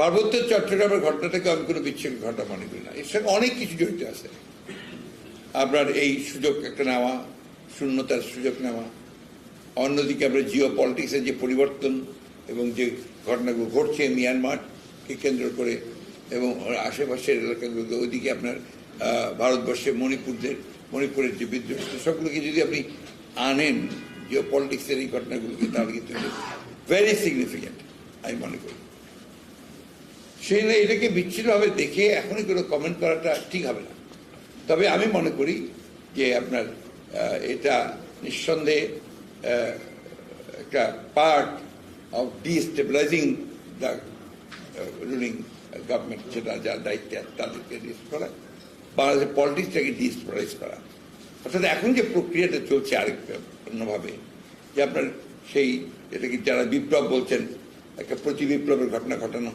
পার্বত্য চট্টগ্রামের ঘটনাটাকে আমি কোনো বিচ্ছিন্ন ঘটনা মনে করি না, এর সঙ্গে অনেক কিছু জড়িত আছে। আপনার এই সুযোগ একটা নেওয়া, শূন্যতার সুযোগ নেওয়া, অন্যদিকে আমরা জিও পলিটিক্সের যে পরিবর্তন এবং যে ঘটনাগুলো ঘটছে মিয়ানমারকে কেন্দ্র করে এবং আশেপাশের এলাকাগুলোকে, ওইদিকে আপনার ভারতবর্ষের মণিপুরের যে বিদ্রোহ, সবগুলোকে যদি আপনি আনেন জিও পলিটিক্সের এই ঘটনাগুলোকে, তাহলে কিন্তু ভেরি সিগনিফিক্যান্ট আমি মনে করি। সেই না এটাকে বিচ্ছিন্নভাবে দেখে এখনই কোনো কমেন্ট করাটা ঠিক হবে না। তবে আমি মনে করি যে আপনার এটা নিঃসন্দেহে একটা part of destabilizing the ruling government, যেটা যার দায়িত্বে তাদেরকে ডিস্ট করা, বাংলাদেশের পলিটিক্সটাকে ডিস্টেবিলাইজ করা। অর্থাৎ এখন যে প্রক্রিয়াটা চলছে আরেক অন্যভাবে, যে আপনার সেই এটাকে যারা বিপ্লব বলছেন, একটা প্রতি বিপ্লবের ঘটনা ঘটানো,